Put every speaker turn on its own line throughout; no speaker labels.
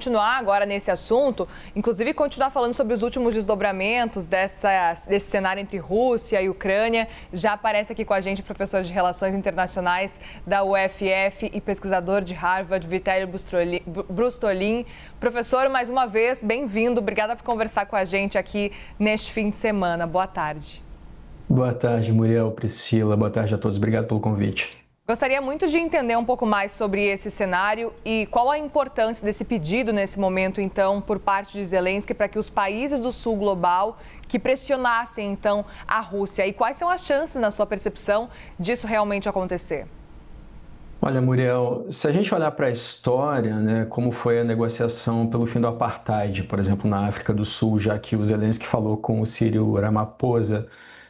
Continuar agora nesse assunto, inclusive continuar falando sobre os últimos desdobramentos desse cenário entre Rússia e Ucrânia. Já aparece aqui com a gente o professor de Relações Internacionais da UFF e pesquisador de Harvard, Vitaly Brustolin. Professor, mais uma vez, bem-vindo. Obrigada por conversar com a gente aqui neste fim de semana. Boa tarde.
Boa tarde, Muriel, Priscila. Boa tarde a todos. Obrigado pelo convite.
Gostaria muito de entender um pouco mais sobre esse cenário e qual a importância desse pedido nesse momento, então, por parte de Zelensky para que os países do sul global que pressionassem, então, a Rússia. E quais são as chances, na sua percepção, disso realmente acontecer?
Olha, Muriel, se a gente olhar para a história, né, como foi a negociação pelo fim do apartheid, por exemplo, na África do Sul, já que o Zelensky falou com o Cyril Ramaphosa,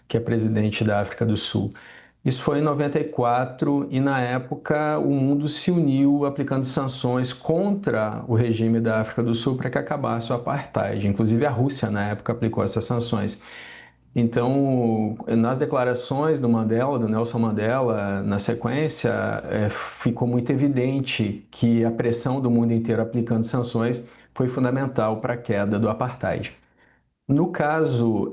que é presidente da África do Sul. Isso foi em 94 e, na época, o mundo se uniu aplicando sanções contra o regime da África do Sul para que acabasse o apartheid. Inclusive, a Rússia, na época, aplicou essas sanções. Então, nas declarações do Nelson Mandela, na sequência, ficou muito evidente que a pressão do mundo inteiro aplicando sanções foi fundamental para a queda do apartheid. No caso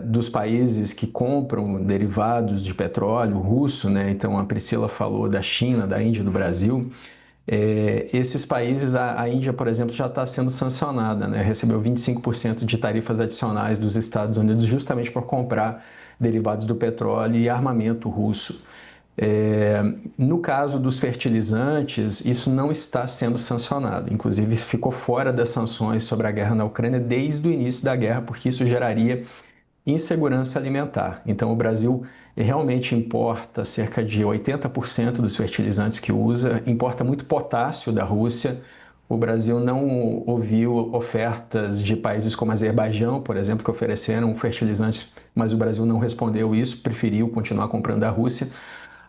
dos países que compram derivados de petróleo russo, né, então a Priscila falou da China, da Índia, do Brasil, esses países, a Índia, por exemplo, já está sendo sancionada, né, recebeu 25% de tarifas adicionais dos Estados Unidos justamente por comprar derivados do petróleo e armamento russo. No caso dos fertilizantes, isso não está sendo sancionado. Inclusive, isso ficou fora das sanções sobre a guerra na Ucrânia desde o início da guerra, porque isso geraria insegurança alimentar. Então, o Brasil realmente importa cerca de 80% dos fertilizantes que usa, importa muito potássio da Rússia. O Brasil não ouviu ofertas de países como Azerbaijão, por exemplo, que ofereceram fertilizantes, mas o Brasil não respondeu isso, preferiu continuar comprando da Rússia.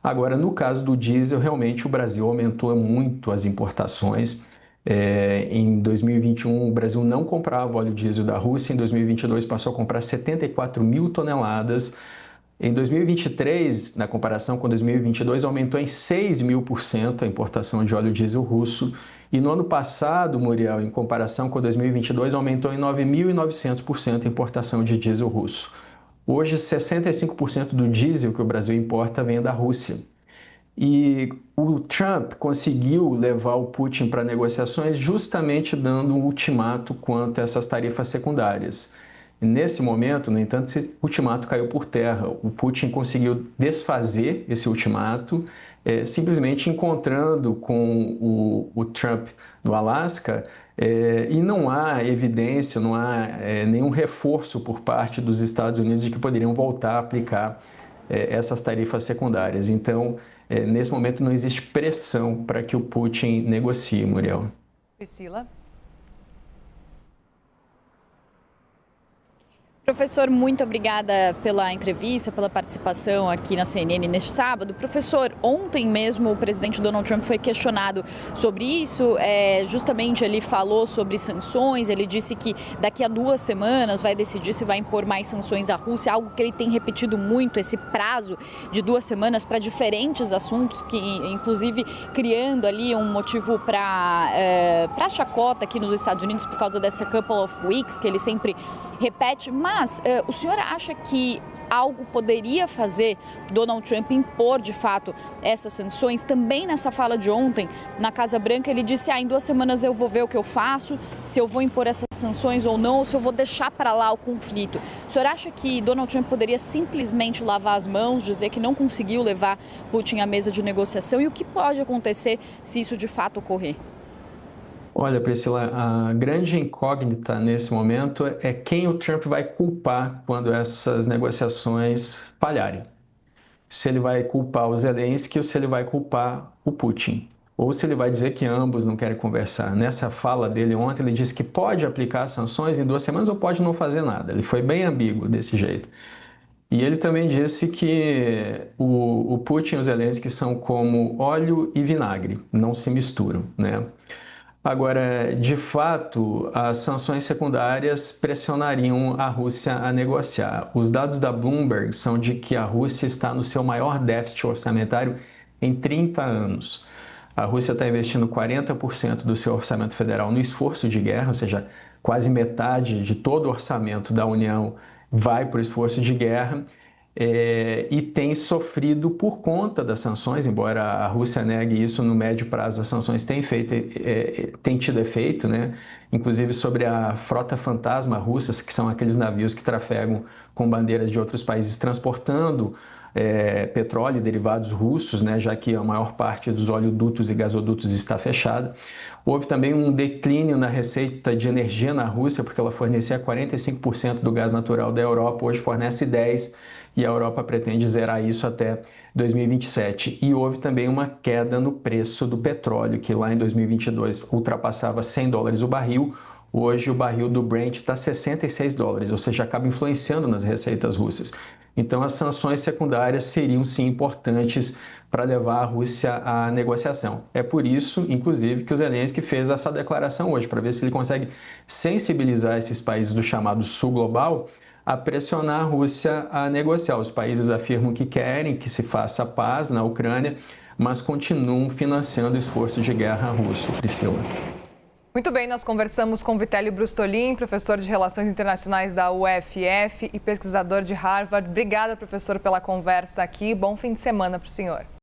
Agora, no caso do diesel, realmente o Brasil aumentou muito as importações. Em 2021, o Brasil não comprava óleo diesel da Rússia, em 2022 passou a comprar 74 mil toneladas. Em 2023, na comparação com 2022, aumentou em 6.000% a importação de óleo diesel russo. E no ano passado, Muriel, em comparação com 2022, aumentou em 9.900% a importação de diesel russo. Hoje, 65% do diesel que o Brasil importa vem da Rússia. E o Trump conseguiu levar o Putin para negociações justamente dando um ultimato quanto a essas tarifas secundárias. E nesse momento, no entanto, esse ultimato caiu por terra. O Putin conseguiu desfazer esse ultimato, simplesmente encontrando com o Trump no Alasca, e não há evidência, não há nenhum reforço por parte dos Estados Unidos de que poderiam voltar a aplicar essas tarifas secundárias. Então, nesse momento, não existe pressão para que o Putin negocie, Muriel.
Priscila?
Professor, muito obrigada pela entrevista, pela participação aqui na CNN neste sábado. Professor, ontem mesmo o presidente Donald Trump foi questionado sobre isso. Justamente ele falou sobre sanções, ele disse que daqui a 2 semanas vai decidir se vai impor mais sanções à Rússia, algo que ele tem repetido muito, esse prazo de 2 semanas para diferentes assuntos, que inclusive criando ali um motivo para chacota aqui nos Estados Unidos por causa dessa couple of weeks que ele sempre repete. Mas o senhor acha que algo poderia fazer Donald Trump impor de fato essas sanções? Também nessa fala de ontem, na Casa Branca, ele disse: em 2 semanas eu vou ver o que eu faço, se eu vou impor essas sanções ou não, ou se eu vou deixar para lá o conflito. O senhor acha que Donald Trump poderia simplesmente lavar as mãos, dizer que não conseguiu levar Putin à mesa de negociação? E o que pode acontecer se isso de fato ocorrer?
Olha, Priscila, a grande incógnita nesse momento é quem o Trump vai culpar quando essas negociações falharem. Se ele vai culpar o Zelensky ou se ele vai culpar o Putin. Ou se ele vai dizer que ambos não querem conversar. Nessa fala dele ontem, ele disse que pode aplicar sanções em 2 semanas ou pode não fazer nada. Ele foi bem ambíguo desse jeito. E ele também disse que o Putin e o Zelensky são como óleo e vinagre, não se misturam, né? Agora, de fato, as sanções secundárias pressionariam a Rússia a negociar. Os dados da Bloomberg são de que a Rússia está no seu maior déficit orçamentário em 30 anos. A Rússia está investindo 40% do seu orçamento federal no esforço de guerra, ou seja, quase metade de todo o orçamento da União vai para o esforço de guerra. E tem sofrido por conta das sanções, embora a Rússia negue isso, no médio prazo as sanções têm tido efeito, né? Inclusive sobre a frota fantasma russa, que são aqueles navios que trafegam com bandeiras de outros países transportando petróleo e derivados russos, né? Já que a maior parte dos oleodutos e gasodutos está fechada. Houve também um declínio na receita de energia na Rússia, porque ela fornecia 45% do gás natural da Europa, hoje fornece 10%, e a Europa pretende zerar isso até 2027. E houve também uma queda no preço do petróleo, que lá em 2022 ultrapassava $100 o barril. Hoje o barril do Brent está $66, ou seja, acaba influenciando nas receitas russas. Então as sanções secundárias seriam sim importantes para levar a Rússia à negociação. É por isso, inclusive, que o Zelensky fez essa declaração hoje, para ver se ele consegue sensibilizar esses países do chamado Sul Global a pressionar a Rússia a negociar. Os países afirmam que querem que se faça paz na Ucrânia, mas continuam financiando o esforço de guerra russo. Priscila.
Muito bem, nós conversamos com Vitélio Brustolin, professor de Relações Internacionais da UFF e pesquisador de Harvard. Obrigada, professor, pela conversa aqui. Bom fim de semana para o senhor.